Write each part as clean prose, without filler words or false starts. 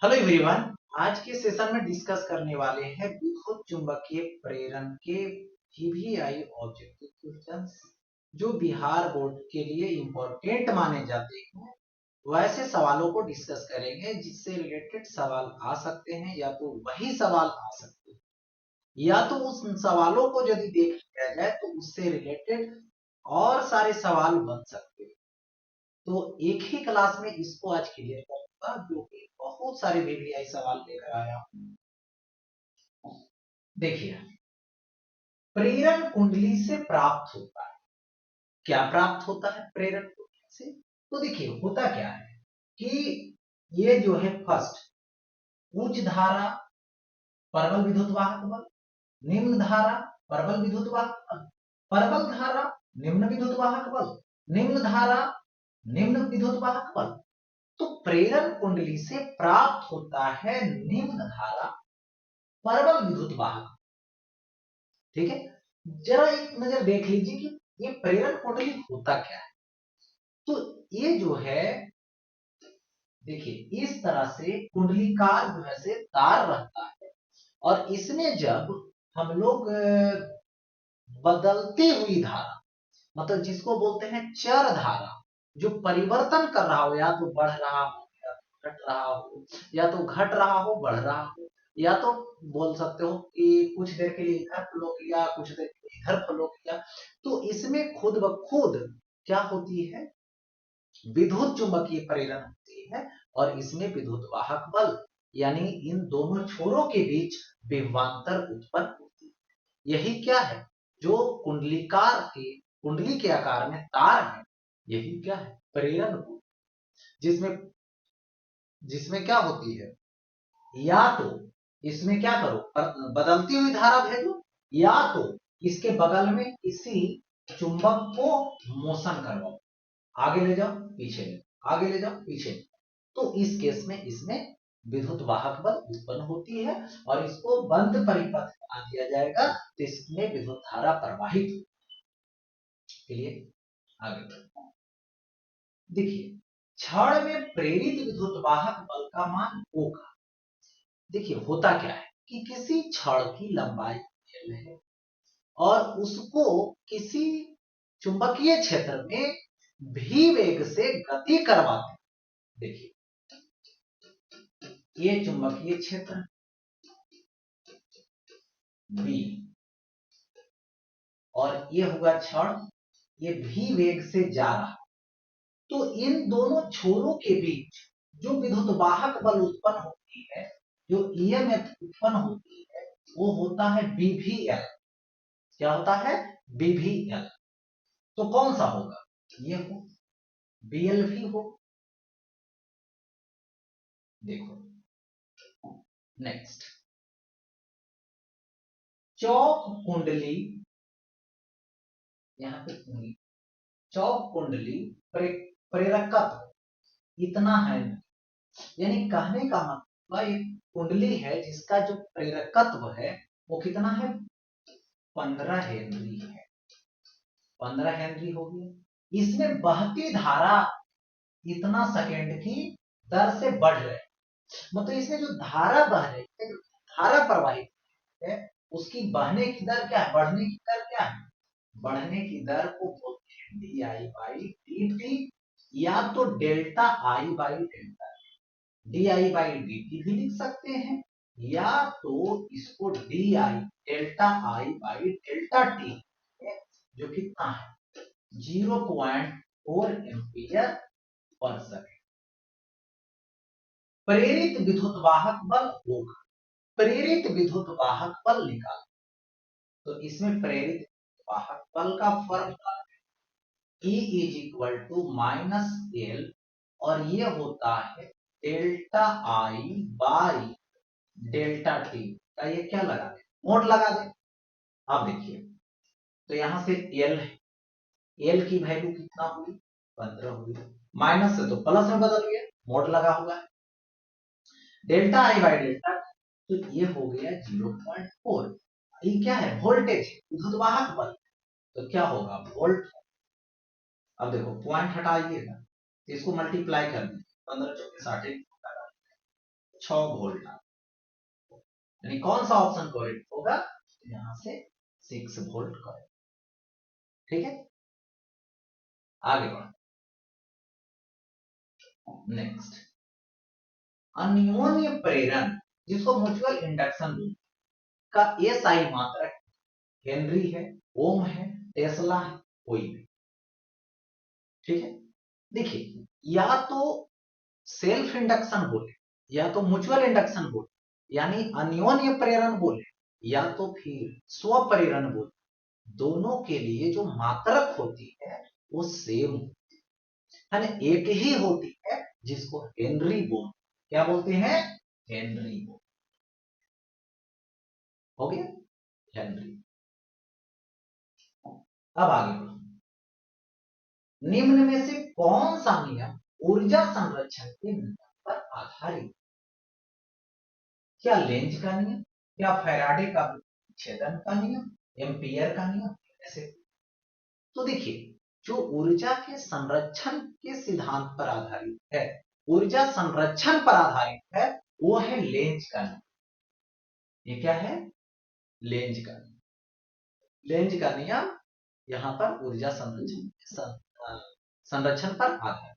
Hello everyone. आज के session में डिस्कस करने वाले हैं विद्युत चुंबकीय प्रेरण के वीवीआई ऑब्जेक्टिव क्वेश्चंस जो बिहार बोर्ड के लिए इम्पोर्टेंट माने जाते हैं। वैसे सवालों को डिस्कस करेंगे जिससे रिलेटेड सवाल आ सकते हैं, या तो वही सवाल आ सकते हैं या तो उस सवालों को यदि देख लिया जाए तो उससे रिलेटेड और सारे सवाल बन सकते हैं। तो एक ही क्लास में इसको आज क्लियर करूंगा, जो कि बहुत सारे वीवीआई सवाल लेकर आया हूं। देखिए, प्रेरण कुंडली से प्राप्त होता है। क्या प्राप्त होता है प्रेरण कुंडली से? तो देखिए, होता क्या है कि ये जो है फर्स्ट, उच्च धारा प्रबल विद्युत वाहक बल, निम्न धारा प्रबल विद्युत वाहक बल, प्रबल धारा निम्न विद्युत वाहक बल, निम्न धारा निम्न विद्युत वाहक बल। तो प्रेरण कुंडली से प्राप्त होता है निम्न धारा प्रबल विद्युत वाहक। ठीक है, जरा एक नजर देख लीजिए कि ये प्रेरण कुंडली होता क्या है। तो ये जो है, देखिए इस तरह से कुंडलीकार जो है से तार रहता है, और इसमें जब हम लोग बदलती हुई धारा, मतलब जिसको बोलते हैं चर धारा, जो परिवर्तन कर रहा हो, या तो बढ़ रहा हो या तो घट रहा हो, या तो घट रहा हो बढ़ रहा हो, या तो बोल सकते हो कि कुछ देर के लिए इधर फ्लो किया, कुछ देर के लिए इधर फ्लो किया। तो इसमें खुद ब खुद क्या होती है, विद्युत चुंबकीय प्रेरण होती है, और इसमें विद्युत वाहक बल, यानी इन दोनों छोरों के बीच विभवांतर उत्पन्न होती है। यही क्या है, जो कुंडलीकार के कुंडली के आकार में तार है, यही क्या है, प्रेरण कुंडली। जिसमें जिसमें क्या होती है, या तो इसमें क्या करो, बदलती हुई धारा भेजो, या तो इसके बगल में किसी चुंबक को मोशन करवाओ, आगे ले जाओ पीछे ले, आगे ले जाओ पीछे ले। तो इस केस में इसमें विद्युत वाहक बल उत्पन्न होती है, और इसको बंद परिपथ बना दिया जाएगा, तो इसमें विद्युत धारा प्रवाहित के लिए आगे बढ़ते हैं। देखिए, क्षण में प्रेरित विद्युत वाहक बल का मान होगा। देखिए, होता क्या है कि किसी छड़ की लंबाई L है, और उसको किसी चुंबकीय क्षेत्र में भी वेग से गति करवाते हैं। देखिए, ये चुंबकीय क्षेत्र B, और ये होगा क्षण, ये भी वेग से जा रहा है। तो इन दोनों छोरों के बीच जो विद्युत वाहक बल उत्पन्न होती है, जो ईएमएफ उत्पन्न होती है, वो होता है बीवीएल। क्या होता है, बीवीएल। तो कौन सा होगा, ये हो, बीएल भी हो। देखो नेक्स्ट, चौक कुंडली, यहाँ पे कुंडली, चौक कुंडली प्रेरकत्व इतना है, यानी कहने का मतलब एक कुंडली है जिसका जो प्रेरकत्व है वो कितना है, 15 हेनरी है। 15 हेनरी हो गया। इसमें बहती धारा इतना सेकेंड की दर से बढ़ रही है, मतलब इसमें जो धारा बह रही है, जो धारा प्रवाहित है, उसकी बहने की दर क्या है, बढ़ने की दर क्या है, बढ़ने की दर को बोलते हैं D I by D T, या तो delta I by delta, D I by D T भी लिख सकते हैं, या तो इसको D I delta I by delta T, जो कितना है 0.4 एम्पियर पर सेकेंड। प्रेरित विद्युत वाहक बल होगा, प्रेरित विद्युत वाहक बल निकाल। तो इसमें प्रेरित वाहक बल का formula E is equal to minus L, और ये होता है delta I by delta T का, ये क्या लगा दे, मोड लगा दे। अब देखिए, तो यहां से एल है, एल की वैल्यू कितना हुई, 15 हुई, माइनस से तो प्लस में बदल गया, मोड लगा हुआ है, डेल्टा आई बाई डेल्टा, तो ये हो गया 0.4। ये क्या है, वोल्टेज, विद्युत वाहक बल, तो क्या होगा वोल्ट। अब देखो पॉइंट हटाइएगा, इसको मल्टीप्लाई कर दीजिए, 15 चौके 60, 6 वोल्ट आ, यानी कौन सा ऑप्शन करेक्ट होगा? यहां से 6 वोल्ट करेक्ट। ठीक है, आगे बढ़ो। नेक्स्ट, अन्योन्य प्रेरण जिसको म्यूचुअल इंडक्शन का एसआई मात्रक हेनरी है, ओम है, टेस्ला है, कोई भी। ठीक है, देखिए या तो सेल्फ इंडक्शन बोले या तो म्यूचुअल इंडक्शन बोले यानी अन्योन्य प्रेरण बोले या तो फिर स्व प्रेरण बोले, दोनों के लिए जो मात्रक होती है वो सेम होती है ना, एक ही होती है, जिसको हेनरी बोल, क्या बोलते हैं? हेनरी बोल। हो गया हेनरी। अब आगे बढ़ो। निम्न में से कौन सा नियम ऊर्जा संरक्षण के नियम पर आधारित? क्या लेंज का नियम, क्या फैराडे का विच्छेदन का नियम, एम्पियर का नियम? ऐसे तो देखिए, जो ऊर्जा के संरक्षण के सिद्धांत पर आधारित है, ऊर्जा संरक्षण पर आधारित है, वो है लेंज का नियम। ये क्या है? लेंज का नियम। लेंज का नियम यहां पर ऊर्जा संरक्षण पर आधारित।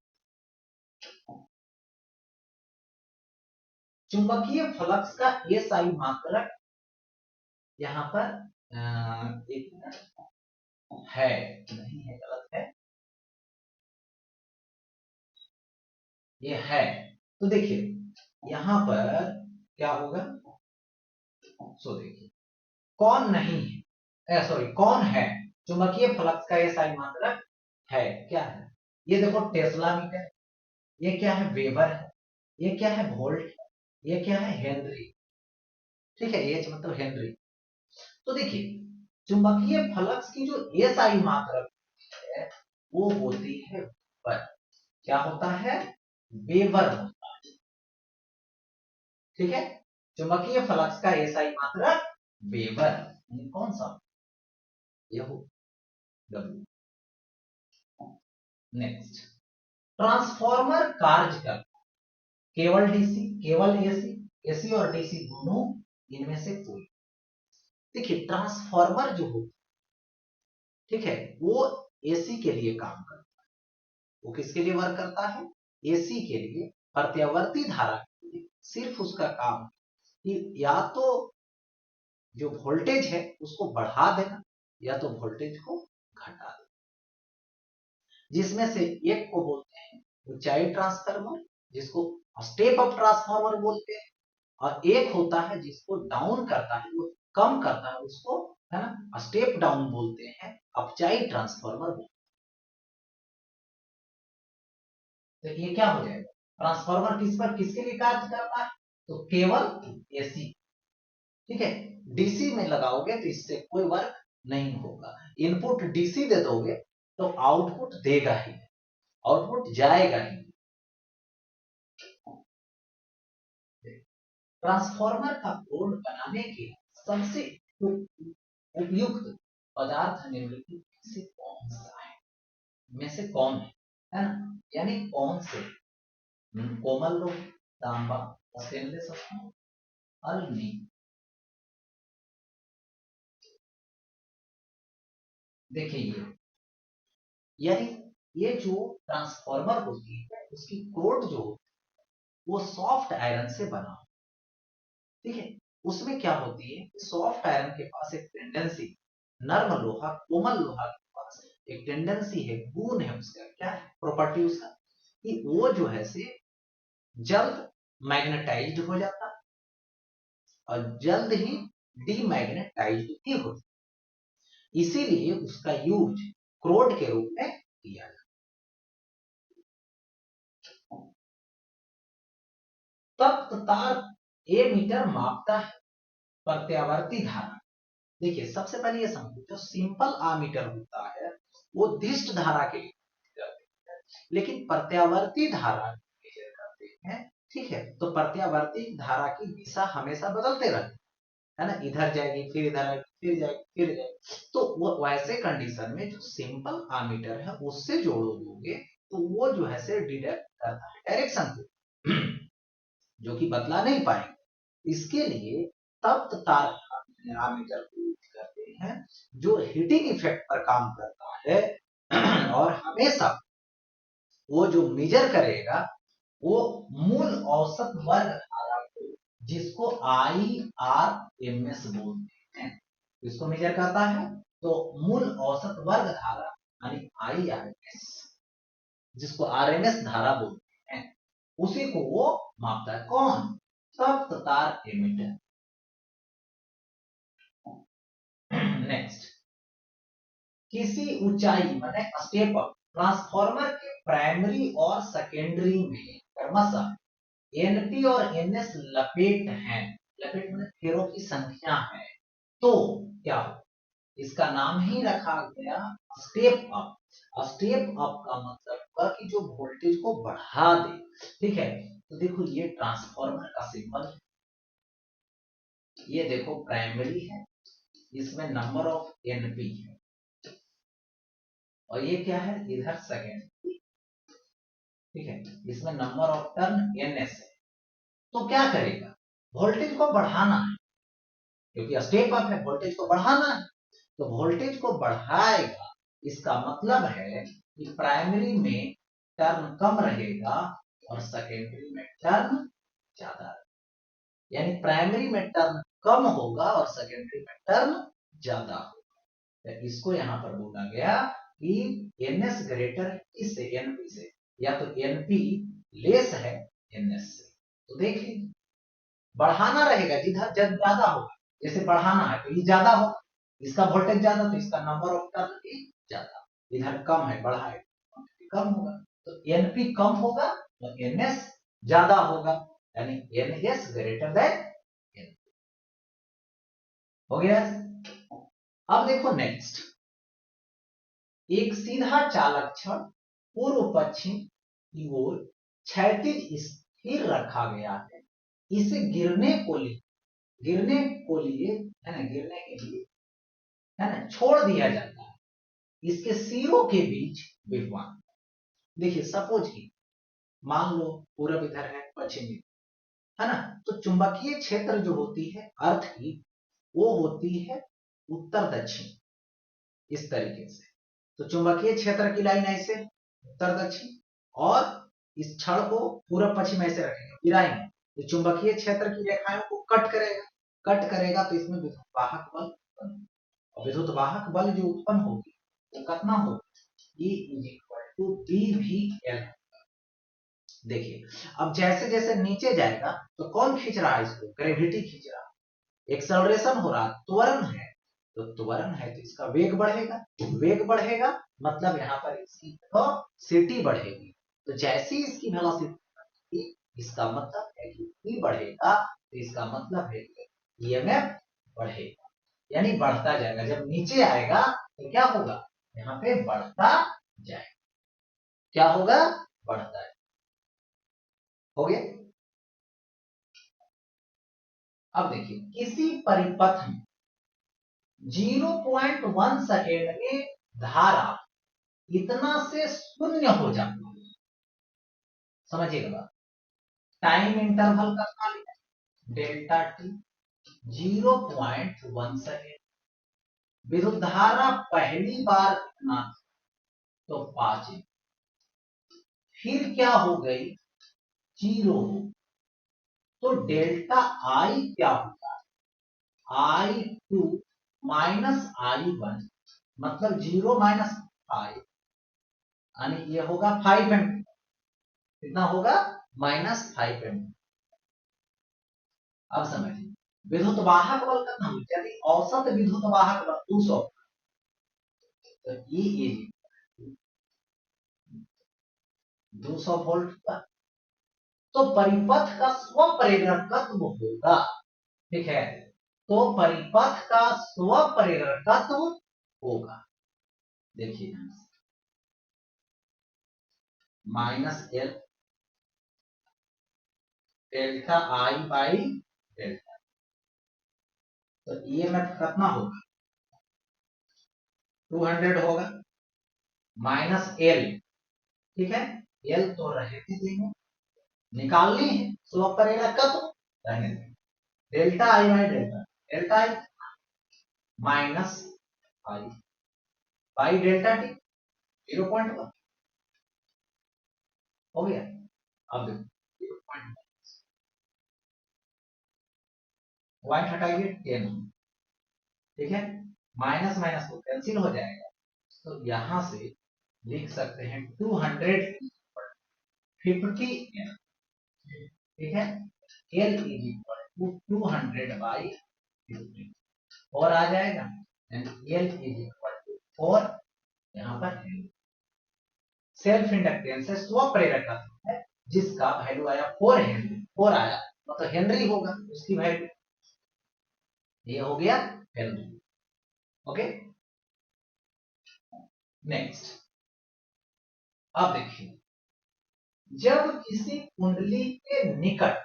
चुंबकीय फ्लक्स का एसआई मात्रक यहां पर एक है, नहीं है, गलत है, ये है। तो देखिए यहां पर क्या होगा, सो देखिए कौन नहीं है, सॉरी कौन है चुंबकीय फ्लक्स का एसआई मात्रक है, क्या है? ये देखो टेस्ला मीटर, ये क्या है? वेबर है, ये क्या है? वोल्ट है, ये क्या है? हेनरी। ठीक है, ये मतलब हेनरी। तो देखिए चुंबकीय फ्लक्स की जो एसआई मात्रक है वो होती है वेबर। क्या होता है? वेबर होता है। ठीक है, चुंबकीय फ्लक्स का एसआई मात्रक वेबर। कौन सा? ये हो डब्ल्यू। नेक्स्ट, ट्रांसफॉर्मर कार्य कर केवल डीसी, केवल एसी, एसी और डीसी दोनों, इनमें से कोई। देखिए ट्रांसफॉर्मर जो हो, ठीक है, वो एसी के लिए काम करता है। वो किसके लिए वर्क करता है? एसी के लिए, प्रत्यावर्ती धारा के लिए। सिर्फ उसका काम कि या तो जो वोल्टेज है उसको बढ़ा देना या तो वोल्टेज को घटा देना। जिसमें से एक को बोलते हैं ऊंचाई ट्रांसफार्मर, जिसको स्टेप अप ट्रांसफार्मर बोलते हैं, और एक होता है जिसको डाउन करता है, वो कम करता है, उसको है ना स्टेप डाउन बोलते हैं, अपचाई ट्रांसफार्मर बोलते हैं। तो ये क्या हो जाएगा? ट्रांसफार्मर किस पर किसके लिए कार्य करता है? तो केवल एसी। ठीक है, डीसी में लगाओगे तो इससे कोई वर्क नहीं होगा। इनपुट डीसी दे दोगे तो आउटपुट देगा ही, आउटपुट जाएगा ही। ट्रांसफार्मर का कोड बनाने के सबसे उपयुक्त पदार्थ निम्नलिखित में से कौन सा है? में से कौन है ना, यानी कौन से? कोमल लोह, तांबा, स्टेनलेस स्टील, अल्मीनियम। देखिए यानी ये जो ट्रांसफार्मर होती है उसकी कोड जो होती है वो सॉफ्ट आयरन से बना हो। ठीक है, उसमें क्या होती है, सॉफ्ट आयरन के पास एक टेंडेंसी, नर्म लोहा कोमल लोहा के पास एक टेंडेंसी है, गुण है उसका, क्या है प्रॉपर्टी उसका, कि वो जो है से जल्द मैग्नेटाइज्ड हो जाता है और जल्द ही डीमैग्नेटाइज्ड भी हो जाता है। इसीलिए उसका यूज क्रोड के रूप में किया जाता है। तप्त तार ए मीटर मापता है प्रत्यावर्ती धारा। देखिए सबसे पहले ये समझो, जो सिंपल आमीटर होता है वो दिष्ट धारा के लिए करते हैं, लेकिन प्रत्यावर्ती धारा मेजर करते हैं। ठीक है, तो प्रत्यावर्ती धारा की दिशा हमेशा बदलते रहती है ना, इधर जाएगी फिर इधर आएगी फिर जाएगी फिर जाएगी। तो वो वैसे कंडीशन में जो सिंपल आमीटर है उससे जोड़ो दोगे तो वो जो है से डिटेक्ट करता है डायरेक्शन को। जो कि बदला नहीं पाएंगे। इसके लिए तप्त तार एमीटर को यूज करते हैं, जो हीटिंग इफेक्ट पर काम करता है और हमेशा वो जो मेजर करेगा वो मूल औसत वर्ग धारा को, जिसको IRMS बोलते हैं, इसको मेजर करता है। तो मूल औसत वर्ग धारा यानी IRMS, जिसको RMS धारा बोलते हैं, उसी को वो मापता है। कौन? तप्त तार एमीटर। नेक्स्ट, किसी ऊंचाई माने स्टेप अप ट्रांसफार्मर के प्राइमरी और सेकेंडरी में क्रमशः NP और NS लपेट हैं, लपेट में फेरों की संख्या है, तो क्या हो? इसका नाम ही रखा गया स्टेप अप। स्टेप अप का मतलब हुआ कि जो वोल्टेज को बढ़ा दे। ठीक है, तो देखो ये ट्रांसफार्मर का सिंबल है, ये देखो प्राइमरी है, इसमें नंबर ऑफ NP है, और ये क्या है? इधर सेकेंडरी। ठीक है, इसमें नंबर ऑफ टर्न NS है। तो क्या करेगा? वोल्टेज को बढ़ाना है, क्योंकि स्टेप अप है, वोल्टेज को बढ़ाना है, तो वोल्टेज को बढ़ाएगा। इसका मतलब है कि प्राइमरी में टर्न कम रहेगा और सेकेंडरी में टर्न ज्यादा, यानी प्राइमरी में टर्न कम होगा और सेकेंडरी में टर्न ज्यादा होगा। तो इसको यहां पर बोला गया कि NS ग्रेटर है इससे, NP से, या तो NP लेस है NS से। तो देखिए, बढ़ाना रहेगा जिधर जब ज्यादा होगा, जैसे बढ़ाना है तो ये ज्यादा होगा, इसका वोल्टेज ज्यादा तो इसका नंबर ऑफ टर्न भी ज्यादा। इधर कम है, बढ़ाए कम होगा, तो NP कम होगा तो NS ज्यादा होगा, यानी NS ग्रेटर देन NP। हो गया? अब देखो नेक्स्ट, एक सीधा चालक छड़ पूर्व पश्चिम की ओर क्षैतिज स्थिर रखा गया है, इसे गिरने को लिए है ना, गिरने के लिए है ना छोड़ दिया जाता है, इसके सिरों के बीच विद्यमान। देखिए सपोज की मान लो पूरब इधर है, पश्चिम है ना, तो चुंबकीय क्षेत्र जो होती है अर्थ की, वो होती है उत्तर दक्षिण, इस तरीके से। तो चुंबकीय क्षेत्र की लाइन ऐसे उत्तर दक्षिण, और इस छड़ को पूरब पश्चिम ऐसे रखेंगे, गिराएंगे, तो चुंबकीय क्षेत्र की रेखाओं को कट करेगा तो इसमें विद्युत वाहक बल उत्पन्न होगा। और विद्युत वाहक बल जो उत्पन्न होगी वो कितना होगा? E = BVL। देखिए, अब जैसे जैसे नीचे जाएगा तो कौन खींच रहा है इसको? ग्रेविटी खींच रहा है, एक्सेलरेशन हो रहा है, त्वरण है, तो त्वरण है तो इसका वेग बढ़ेगा, वेग बढ़ेगा मतलब यहाँ पर इसकी वेलोसिटी बढ़ेगी। तो जैसे ही इसकी वेलोसिटी बढ़ेगी, इसका मतलब है कि E बढ़ेगा, तो इसका मतलब है कि EMF बढ़ेगा, यानी बढ़ता जाएगा। जब नीचे आएगा तो क्या होगा? यहाँ पे बढ़ता जाएगा। क्या होगा? बढ़ता है। हो गया? अब देखिए, किसी परिपथ में 0.1 सेकेंड में धारा इतना से शून्य हो जाता है, समझिएगा बात। टाइम इंटरवल का मान डेल्टा टी 0.1 सेकेंड। विद्युत धारा पहली बार इतना तो 5, फिर क्या हो गई? 0 हो, तो डेल्टा आई क्या होगा? I2 माइनस I1, मतलब 0 माइनस 5, यानी ये होगा 5 एम्पीयर। कितना होगा? -5 एम्पीयर। अब समझिए, विद्युत वाहक बल कितना हो? यदि औसत विद्युत वाहक बल 200, तो ये 200 वोल्ट का, तो परिपथ का स्वप्रेरकत्व होगा। ठीक है, तो परिपथ का स्वप्रेरकत्व होगा। देखिए, -L delta I by delta, तो EMF कितना होगा? 200 होगा, -L। ठीक है, L तो रहते देंगे, निकालनी है स्लोप प्रेरक का तो रहने दें। Delta I by delta, delta I minus I by delta T 0.1 हो गया। अब देखो 0.1 पॉइंट हटाइए 10, ठीक है, माइनस माइनस तो कैंसिल हो जाएगा, तो यहां से लिख सकते हैं 250 एम, ठीक है, एल इज इक्वल टू 200/50 और आ जाएगा, and L is equal to 4, यहाँ पर सेल्फ इंडक्टेंस है, स्व प्रेरक है, जिसका वैल्यू आया 4 हेनरी, 4 आया मतलब हेनरी होगा उसकी वैल्यू, ये हो गया हेनरी। ओके, नेक्स्ट अब देखिए, जब किसी कुंडली के निकट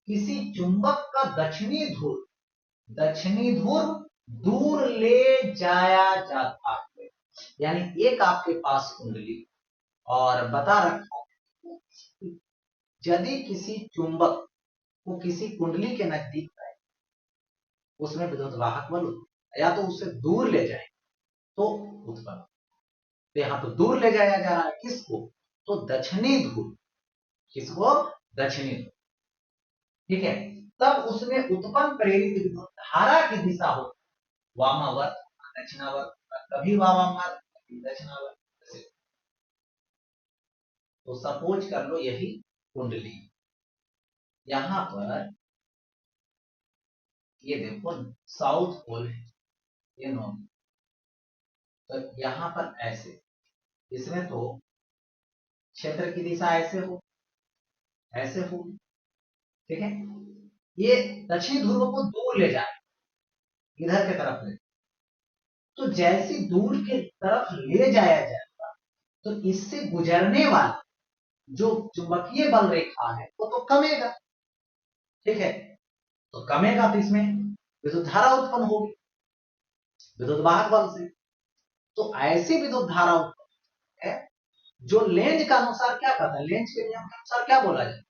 किसी चुंबक का दक्षिणी ध्रुव दूर ले जाया जाता है, यानी एक आपके पास कुंडली और बता रखा है यदि किसी चुंबक को किसी कुंडली के नजदीक है, उसमें विद्युत वाहक बल या तो उससे दूर ले जाए तो उत्पन्न, तो यहाँ तो दूर ले जाया जा रहा है किसको, तो दक्षिणी ध्रुव, किसको, दक्षिणी ध्रुव, ठीक है, तब उसमें उत्पन्न प्रेरित विद्युत धारा की दिशा हो वामावर्त दक्षिणावर्त, कभी वामावर्त कभी दक्षिणावर्त। तो सपोज कर लो यही कुंडली, यहां पर ये देखो साउथ पोल है, ये नॉर्थ, तो यहां पर ऐसे, इसमें तो क्षेत्र की दिशा ऐसे हो, ऐसे हो, ठीक है, ये दक्षिण ध्रुव को दूर ले जाए, इधर की तरफ ले, तो जैसी दूर की तरफ ले जाया जाएगा तो इससे गुजरने वाला जो चुंबकीय बल रेखा है वो तो कमेगा, ठीक है, तो कमेगा तो इसमें विद्युत धारा उत्पन्न होगी विद्युत वाहक बल से, तो ऐसी विद्युत धारा उत्पन्न है जो लेंज का अनुसार क्या कहता है, लेंज के नियम के अनुसार क्या बोला जाए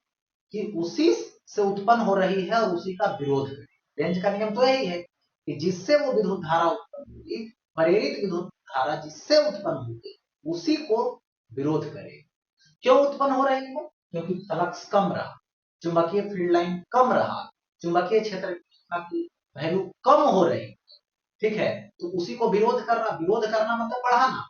कि उसी से उत्पन्न हो रही है और उसी का विरोध करे। लेंज का नियम तो यही है कि जिससे वो विद्युत धारा उत्पन्न होगी, प्रेरित विद्युत धारा जिससे उत्पन्न होगी उसी को विरोध करे। क्यों उत्पन्न हो रही है, क्योंकि फ्लक्स कम रहा, चुंबकीय फील्ड लाइन कम रहा, चुंबकीय क्षेत्र की वैल्यू कम हो रही, ठीक है, तो उसी को विरोध करना, विरोध करना मतलब बढ़ाना,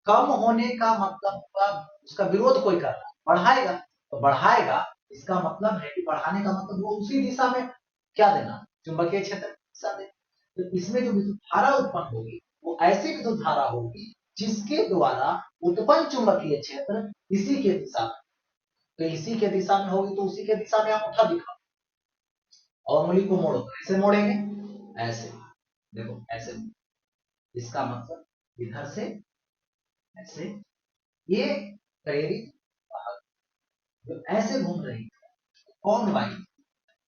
कम होने का मतलब उसका विरोध कोई कर रहा है बढ़ाएगा, तो बढ़ाएगा इसका मतलब है कि बढ़ाने का मतलब वो उसी दिशा में क्या देना, चुंबकीय क्षेत्र की दिशा देना, तो इसमें जो विद्युत धारा उत्पन्न होगी वो ऐसी विद्युत धारा होगी जिसके द्वारा उत्पन्न चुंबकीय क्षेत्र इसी के दिशा में, तो इसी के दिशा में होगी तो उसी के दिशा में अंगूठा दिखाओ और उंगली को मोड़ो, कैसे मोड़ेंगे, ऐसे, देखो ऐसे, इसका मतलब इधर से ऐसे, ये प्रेरित वाहक जो ऐसे घूम रही है कौन wise,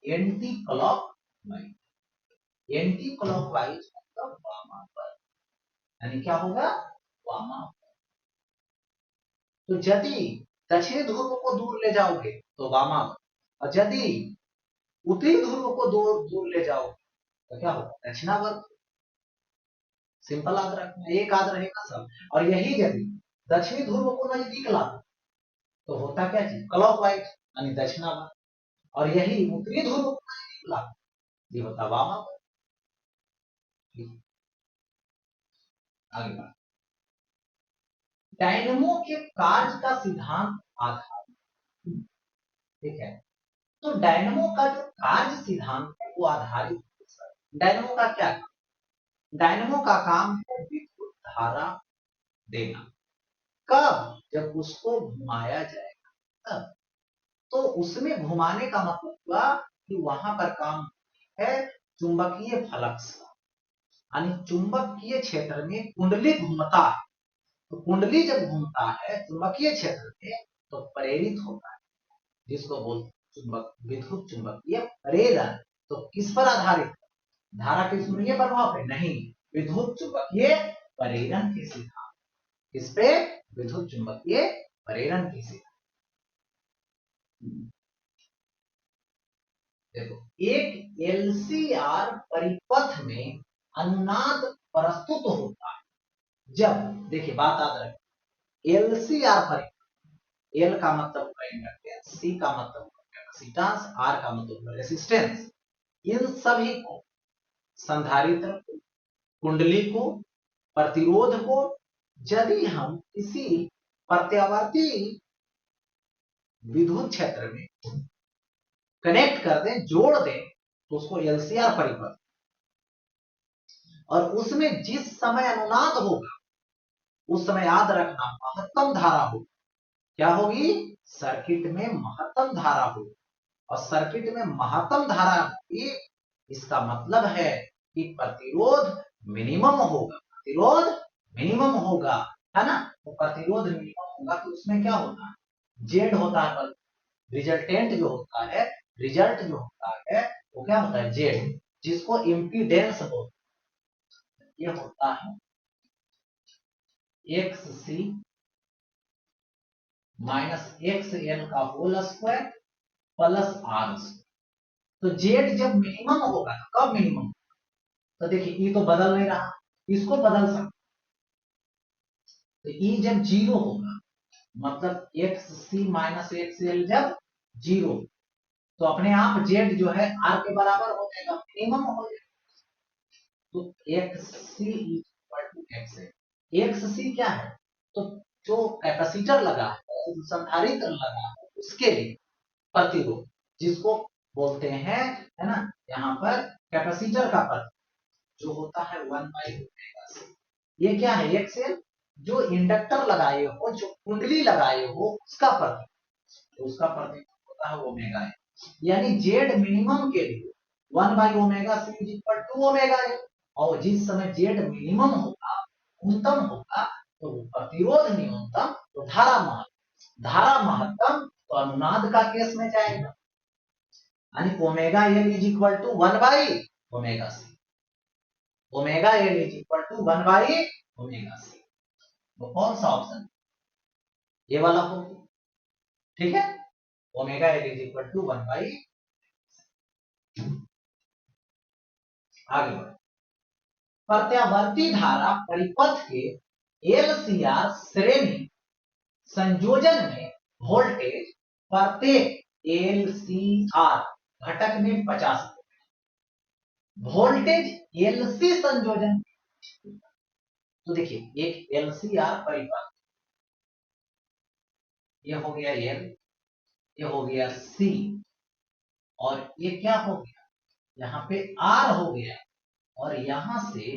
anti clock wise, anti clock wise मतलब वामावर्त, यानी क्या होगा, वामावर्त, तो यदि दक्षिणी ध्रुव को दूर ले जाओगे तो वामावर्त, और यदि उत्तरी ध्रुव को दूर दूर ले जाओगे तो क्या होगा, दक्षिणावर्त, सिंपल याद रखना, एक याद रहेगा सब, और यही यदि दक्षिणी ध्रुव को नजदीक ला तो होता क्या चीज, क्लॉक वाइज यानी दक्षिणावर्त, और यही उत्तरी ध्रुव को नजदीक ला ये होता वामावर्त। आगे बात, डायनमो के कार्य का सिद्धांत आधार, ठीक है, तो डायनमो का जो कार्य सिद्धांत है वो आधारित, डायनमो का क्या काम, डायनमो का काम है विद्युत धारा देना, कब, जब उसको घुमाया जाएगा तब, तो उसमें घुमाने का मतलब हुआ कि वहां पर काम है चुंबकीय फ्लक्स का, यानी चुंबकीय क्षेत्र में कुंडली घूमता है, तो कुंडली जब घूमता है चुंबकीय क्षेत्र में तो प्रेरित होता है, जिसको बोलते चुंबक, विद्युत चुंबकीय प्रेरण, तो किस पर आधारित, धारा के शून्य प्रभाव पे नहीं, विद्युत चुंबकीय प्रेरण के सिद्धांत, किस पे, विद्युत चुंबकीय प्रेरण के सिद्धांत। देखो, एक एलसीआर परिपथ में अनुनाद प्रस्तुत होता है जब, देखिए बात याद रखें, एलसीआर परिपथ, एल का मतलब होगा इंडक्टेंस, सी का मतलब होगा कैपेसिटेंस, आर का मतलब होगा रेसिस्टेंस, इन सभी को, संधारित्र को, कुंडली को, प्रतिरोध को, यदि हम किसी प्रत्यावर्ती विद्युत क्षेत्र में कनेक्ट कर दें, जोड़ दें, तो उसको एलसीआर परिपथ, और उसमें जिस समय अनुनाद होगा उस समय याद रखना महत्तम धारा होगी। क्या होगी? सर्किट में महत्तम धारा होगी, और सर्किट में महत्तम धारा होगी, इसका मतलब है कि प्रतिरोध मिनिमम होगा, प्रतिरोध मिनिमम होगा, है ना। तो प्रतिरोध मिनिमम होगा तो उसमें क्या होता है, जेड होता है, रिजल्टेंट जो होता है, रिजल्ट जो होता है वो क्या होता है, जेड, जिसको इम्पीडेंस बोलते हैं। ये होता है X C minus X L का whole square plus R square. तो जेड जब मिनिमम होगा, कब मिनिमम, तो देखिए ई तो बदल नहीं रहा, इसको बदल सकते, तो ई जब जीरो होगा, मतलब x C minus X L जब जीरो, तो अपने आप जेड जो है आर के बराबर हो जाएगा, मिनिमम हो जाएगा। तो X C equal to X L, X C क्या है, तो जो कैपेसिटर लगा है, जो संधारित्र लगा है, उसके लिए प्रतिरोध, जिसको बोलते हैं, है ना, यहाँ पर कैपेसिटर का प्रतिरोध जो होता है 1/ओमेगा से। ये क्या है, एक्सएल, जो इंडक्टर लगाए हो, जो कुंडली लगाए हो, उसका प्रतिरोध, तो उसका प्रतिरोध होता है ओमेगा ए। यानी जेड मिनिमम के लिए 1/ओमेगा C is equal to omega A, और जिस समय जेड मिनिमम होगा, न्यूनतम होगा, तो प्रतिरोध न्यूनतम, तो धारा महत्तम, धारा महत्तम, तो अनुनाद का केस में जाएगा, यानी omega L is equal to 1/ओमेगा C, omega L is equal to 1/ओमेगा सी। तो कौन सा ऑप्शन, ये वाला हो, ठीक है, omega L is equal to 1/, आगे बढ़ो। प्रत्यावर्ती धारा परिपथ के एलसीआर श्रेणी संयोजन में वोल्टेज प्रत्येक एलसीआर घटक में 50, वोल्टेज एलसी संयोजन, तो देखिए एक एलसीआर परिपथ, ये हो गया एल, ये हो गया सी, और ये क्या हो गया, यहाँ पे आर हो गया, और यहां से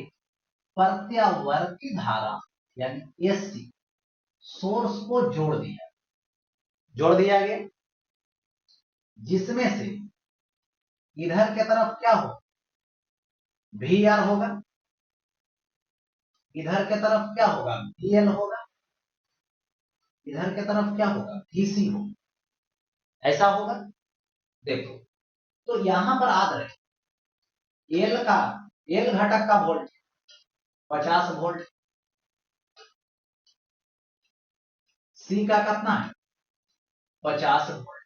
प्रत्यावर्ती धारा यानी एससी सोर्स को जोड़ दिया गया, जिसमें से इधर के तरफ क्या हो, वी आर होगा, इधर के तरफ क्या होगा, वी एल होगा, इधर के तरफ क्या होगा, वीसी होगा, ऐसा होगा। देखो, तो यहां पर याद रहे, एल घटक का वोल्ट 50 वोल्ट, सी का कितना है 50 वोल्ट,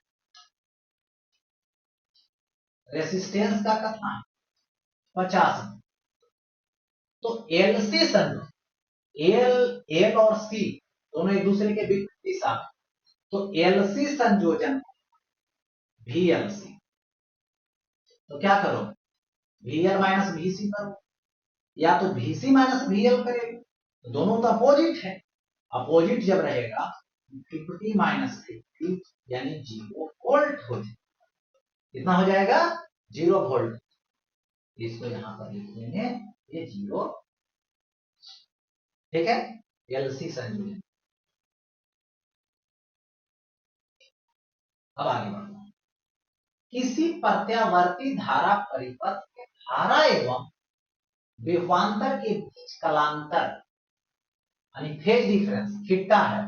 रेसिस्टेंस का कितना है 50। तो एलसी संयोजन, एल और सी दोनों एक दूसरे के विपरीत दिशा में, तो एलसी संयोजन वीएलसी, तो क्या करो, वीएल माइनस वीसी करो, या तो वीसी माइनस वीएल करेगा, तो दोनों तो अपोजिट है, अपोजिट जब रहेगा 50 माइनस 50 यानी 0 वोल्ट हो जाएगा, कितना हो जाएगा 0 वोल्ट, इसको यहां पर लिख लेंगे, ये 0, ठीक है, एलसी संयोजन। अब आगे बढ़ो, किसी प्रत्यावर्ती धारा परिपथ के धारा एवं विभवांतर के बीच कलांतर यानी फेज डिफरेंस थीटा है,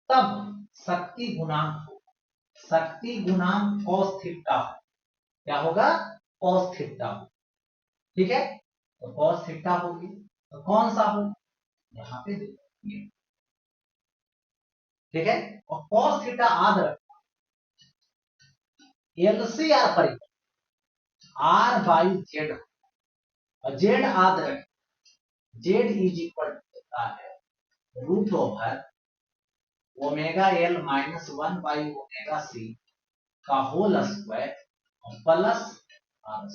तब शक्ति गुणांक कॉस थीटा हो, क्या होगा, कॉस थीटा हो, ठीक है, तो कॉस थीटा होगी, तो कौन सा हो, यहाँ पे देखिए, ठीक है, और कॉस थीटा याद रखो, एलसीआर परिपथ, आर बाई जेड, और जेड याद रखें, जेड इज इक्वल होता है root over omega L minus 1 by omega C का होल स्क्वायर प्लस आर।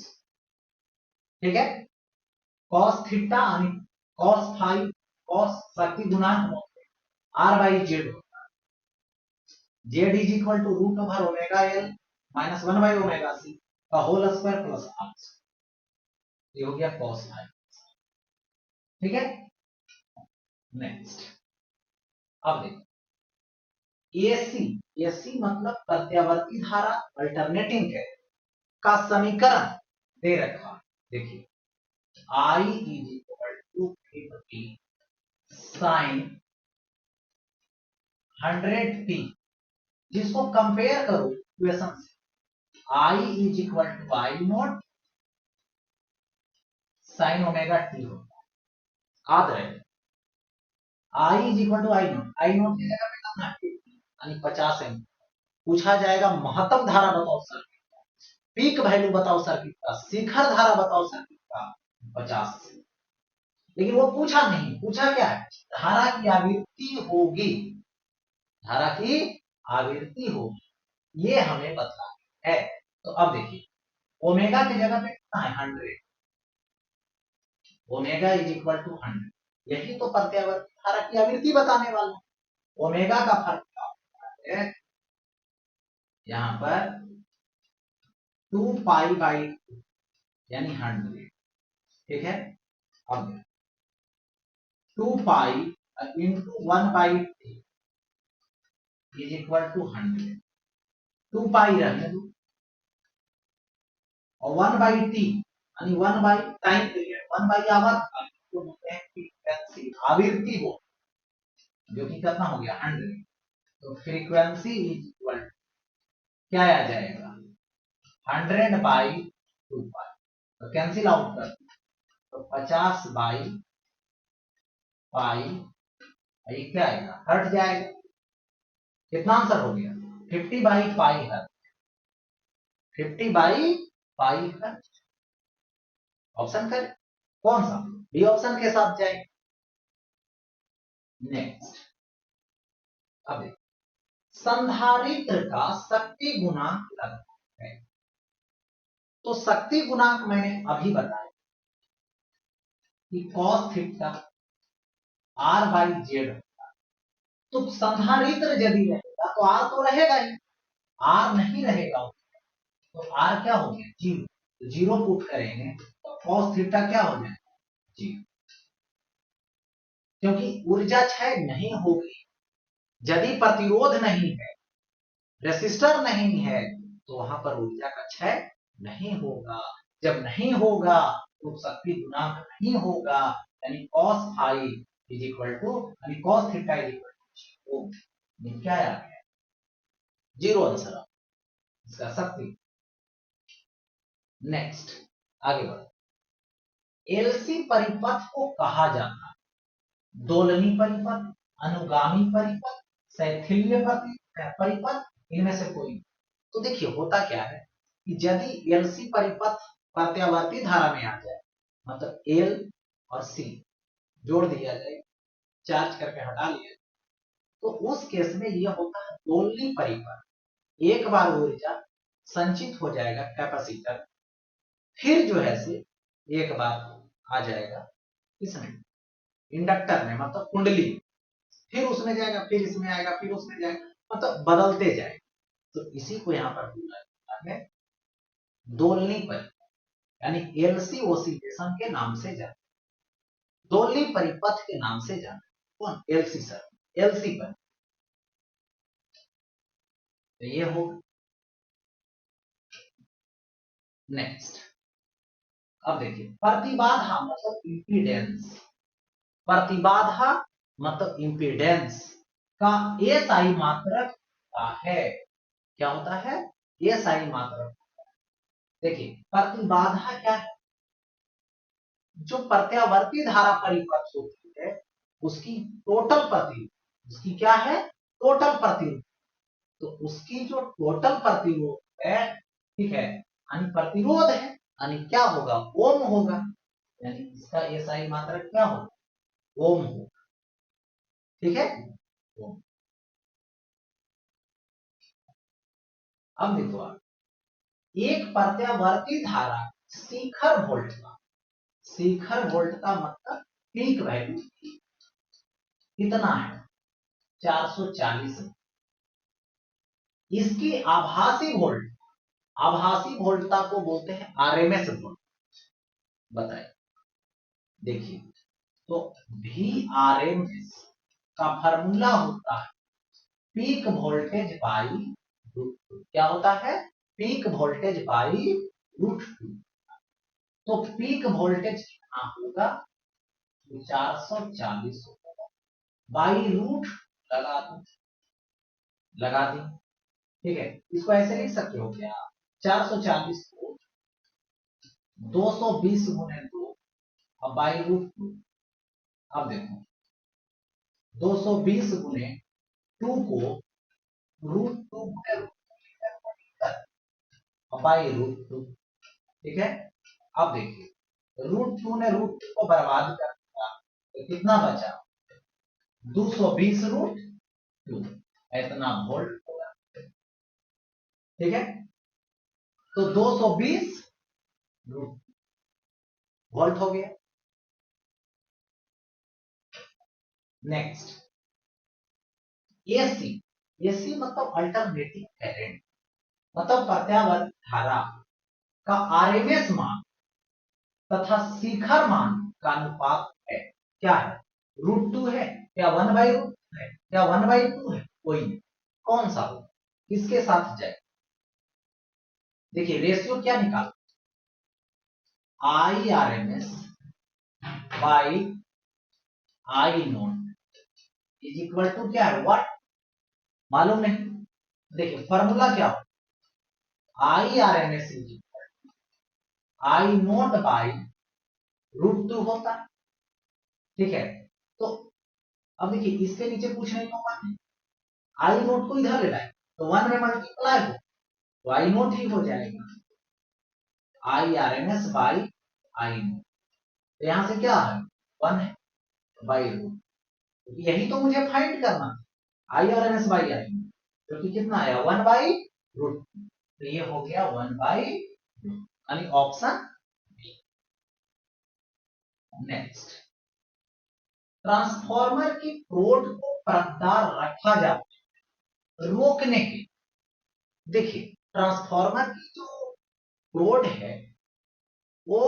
ठीक है, कॉस थीटा यानी कॉस फाइव, कॉस शक्ति गुणांक आर बाई जेड होता है, Z is equal to root over omega L minus 1/ओमेगा सी का होल स्क्वायर प्लस आर। ये हो गया कॉस फाइव। ठीक है, नेक्स्ट अब देखो एसी, एसी मतलब प्रत्यावर्ती धारा, अल्टरनेटिंग करंट का समीकरण दे रखा। देखिए I is equal to 50 sine 100t, जिसको कंपेयर करो इक्वेशन से, I is equal to I naught sine omega T होता है। याद रहे I is equal to I naught की जगह पे कितना 50 यानी 50 एम। पूछा जाएगा महत्तम धारा बताओ सर्किट का, पीक वैल्यू बताओ सर्किट का, शिखर धारा बताओ सर्किट का, 50। लेकिन वो पूछा नहीं, पूछा क्या है, धारा की आवृत्ति होगी, धारा की आवृत्ति होगी, ये हमें बताना है। तो अब देखिए ओमेगा की जगह पे कितना है 100, ओमेगा इज इक्वल टू 100, यही तो प्रत्यावर्ती धारा की आवृत्ति बताने वाला। ओमेगा का फर्क क्या होता है, यहाँ पर 2 पाई बाई यानी 100। ठीक है, अब 2 pi into 1 by T is equal to 100, 2 pi रहने दो और 1 बाई टी यानी 1 by time period, 1 by hour को बोलते हैं फ्रीक्वेंसी, आवृत्ति हो, जो कि कितना हो गया 100। तो फ्रीक्वेंसी इज इक्वल क्या आ जाएगा 100 बाई 2 पाई, तो कैंसिल आउट कर, तो 50 बाई पाई, ये क्या आएगा हट जाएगा। कितना आंसर हो गया 50 by pi hertz, 50 by pi hertz. Option करें कौन सा, बी ऑप्शन के साथ जाए। नेक्स्ट अब संधारित्र का शक्ति गुणांक लगता है, तो शक्ति गुणांक मैंने अभी बताया कि cos theta R by Z होता है। तो संधारित्र यदि रहेगा तो आर तो रहेगा ही, आर नहीं रहेगा तो आर क्या हो गया जीरो, तो जीरो पुट करेंगे तो cos थीटा क्या हो जाएगा जीरो, क्योंकि ऊर्जा क्षय नहीं होगी। यदि प्रतिरोध नहीं है, रेसिस्टर नहीं है, तो वहां पर ऊर्जा का क्षय नहीं होगा। जब नहीं होगा तो शक्ति गुणांक नहीं होगा, यानी cos five is equal to यानी cos theta is equal to zero. क्या आ गया जीरो आंसर इसका शक्ति। नेक्स्ट आगे बढ़ो, एलसी परिपथ को कहा जाता है दोलनी परिपथ, अनुगामी परिपथ, शैथिल्य परिपथ, इनमें से कोई। तो देखिए होता क्या है कि यदि एलसी परिपथ प्रत्यावर्ती धारा में आ जाए, मतलब एल और सी जोड़ दिया जाए, चार्ज करके हटा लिया, तो उस केस में यह होता है दोलनी परिपथ। एक बार ऊर्जा संचित हो जाएगा कैपेसिटर, फिर जो है से एक बार आ जाएगा इसमें इंडक्टर में, मतलब कुंडली, फिर उसमें जाएगा, फिर इसमें आएगा, फिर उसमें जाएगा, मतलब बदलते जाएगा। तो इसी को यहाँ पर बोला जाता है दोलनी परिपथ, यानी एलसी ओसिलेशन के नाम से जाना, दोलनी परिपथ के नाम से जाना। कौन एलसी सर, एलसी पर। तो ये हो नेक्स्ट अब देखिए प्रतिबाधा मतलब इंपीडेंस, प्रतिबाधा मतलब इंपीडेंस का एसआई मात्रक होता है। क्या होता है एसआई मात्रक। देखिए प्रतिबाधा क्या है, जो प्रत्यावर्ती धारा परिपथ होती है उसकी टोटल प्रतिरोध, उसकी क्या है टोटल प्रतिरोध, तो उसकी जो टोटल प्रतिरोध है, ठीक है, यानी प्रतिरोध है, यानी क्या होगा, ओम होगा, यानी इसका एसआई मात्रक क्या होगा, ओम होगा। ठीक है, ओम। अब देखो आप, एक प्रत्यावर्ती धारा शिखर वोल्ट का, शिखर वोल्ट का मतलब पीक वैल्यू कितना है, 440। इसकी आभासी वोल्ट, आभासी वोल्टता को बोलते हैं आरएमएस वोल्ट। बताइए, देखिए, तो वी आर एम एस का फॉर्मूला होता है peak voltage by root two. क्या होता है, peak voltage by root two. तो पीक वोल्टेज कितना होगा, 440 होगा, बाई रूट लगा दो, लगा दी। ठीक है, इसको ऐसे लिख सकते हो क्या, 440 को 220 गुने 2 और बाई रूट टू। अब देखो, 220 गुने 2 को रूट टू गुने बाई रूट टू। ठीक है, अब देखिए, रूट टू ने रूट टू को बर्बाद कर दिया, तो कितना बचा, 220 रूट टू, इतना वोल्ट होगा। ठीक है, तो 220 रूट वोल्ट हो गया। नेक्स्ट, एसी, एसी मतलब अल्टरनेटिंग करंट, मतलब प्रत्यावर्त धारा का आरएमएस मान तथा शिखर मान का अनुपात है, क्या है, रूट टू है, क्या 1/रूट है, क्या 1/2 है, कोई नहीं, कौन सा हो, किसके साथ जाए। देखिए रेशियो क्या निकाल, I R M S by I naught is equal to क्या है, व्हाट, मालूम नहीं। देखिए फॉर्मूला क्या हो, I R M S is I naught by root two होता है। ठीक है, तो अब देखिए इसके नीचे पूछने को बात नहीं, आई नोट को इधर ले लाए तो 1 में मल्टीप्लाई हो तो आई नोट ही हो जाएगा, I R M S by I naught. तो यहां से क्या है, 1 है, बाई रूट, यही तो मुझे फाइंड करना, I R M S by I naught, जो कि कितना आया, 1/रूट। तो ये हो गया 1/रूट, यानी ऑप्शन बी। नेक्स्ट, ट्रांसफॉर्मर की प्रोड को परतदार रखा जाता है रोकने के। देखिए ट्रांसफॉर्मर की जो प्रोड है वो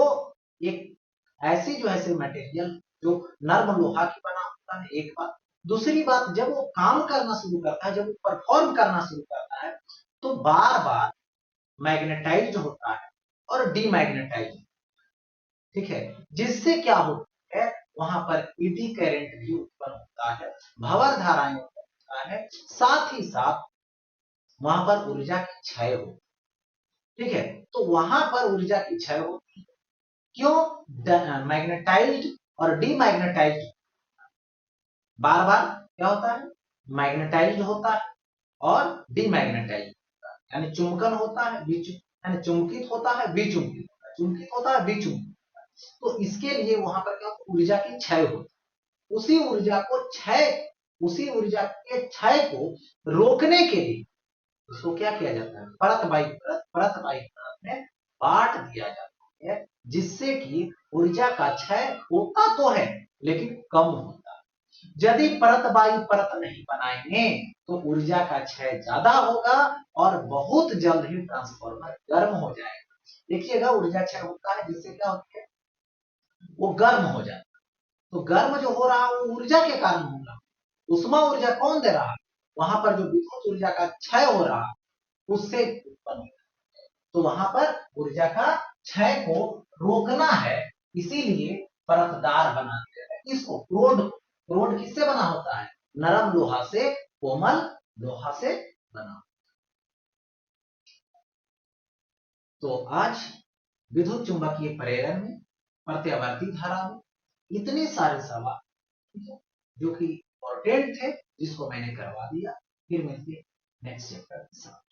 एक ऐसी जो है मटेरियल जो नर्म लोहा की बना होता है, एक बात। दूसरी बात, जब वो काम करना शुरू करता है, जब वो परफॉर्म करना शुरू करता है, तो बार बार मैग्नेटाइज्ड होता है और डीमैग्नेटाइज्ड। ठीक है, जिससे क्या होता है, वहां पर ईडी करंट भी उत्पन्न होता है, भंवर धाराएं उत्पन्न होता है, साथ ही साथ वहां पर ऊर्जा की क्षय होती है। ठीक है, तो वहां पर ऊर्जा की क्षय होती है, क्यों, मैग्नेटाइज्ड और डीमैग्नेटाइज्ड बार बार क्या होता है, मैग्नेटाइज्ड होता है और डीमैग्नेटाइज्ड होता है, यानी चुंबकन होता है, यानी चुंबकित होता है, विचुंबकित होता है, चुंबकित होता है, विचुंबकित होता है। तो इसके लिए वहां पर क्या ऊर्जा की क्षय होती है, उसी ऊर्जा के क्षय को रोकने के लिए उसको क्या किया जाता है, परत बाई परत में बांट दिया जाता है, जिससे कि ऊर्जा का क्षय होता तो है लेकिन कम होता है। यदि परत बाई परत नहीं बनाएंगे तो ऊर्जा का क्षय ज्यादा होगा और बहुत जल्द ही ट्रांसफॉर्मर गर्म हो जाएगा। देखिएगा ऊर्जा क्षय होता है जिससे क्या होता है, वो गर्म हो जाता है। तो गर्म जो हो रहा है वो ऊर्जा के कारण हो रहा है, उष्मा ऊर्जा कौन दे रहा है, वहां पर जो विद्युत ऊर्जा का क्षय हो रहा है उससे उत्पन्न होता है। तो वहां पर ऊर्जा का क्षय को रोकना है, इसीलिए परतदार बना दिया है इसको, रोड किससे बना होता है, नरम लोहा से, कोमल लोहा से बना। तो आज विद्युत चुंबकीय प्रेरण में, प्रत्यावर्ती धारा में इतने सारे सवाल, ठीक है, जो कि इंपॉर्टेंट थे, जिसको मैंने करवा दिया। फिर मिलते नेक्स्ट चैप्टर के साथ।